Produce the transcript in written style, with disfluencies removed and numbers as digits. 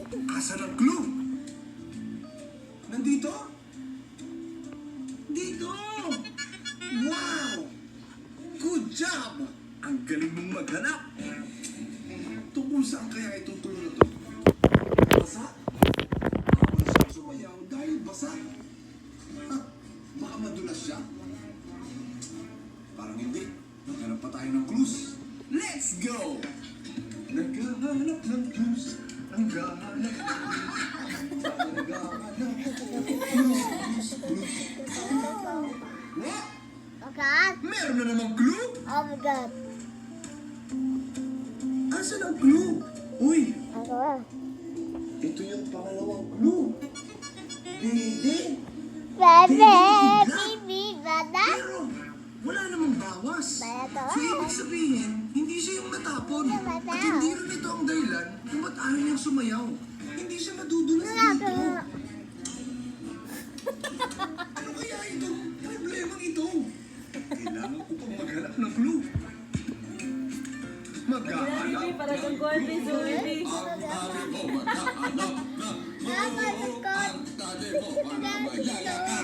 Asan ang clue? Nandito? Dito! Wow! Good job! Ang galing mong maghanap! Tungkol saan kaya itong clue na to? Basa? Bawal siyang sumayaw dahil basa. Ha? Baka madulas siya? Parang hindi. Maghanap pa tayo ng clues. Let's go! Naghahanap ng clues. Ang gahanap ng clues. Naghahanap ng clues. What? Oh God. Meron na namang clue? Oh my God. Asan ang clue? Uy, Ako. ito yung pangalawang clue. Dede. Bebe, bibi, bada. Pero, wala namang bawas. Bada. So, ibig sabihin, hindi siya yung natapon. Bada. At hindi rin ito ang dahilan kung ba't ayaw niyang sumayaw. Hindi siya madudulas dito. Ano kaya itong problemang ito? Kailangan ko pang maghanap ng clue. Maghahanap Bibi, para kang ng golfis, clue. Bibi. Ang ari mo maghahanap ng clue. Ang ari mo, ang mamayaya ka.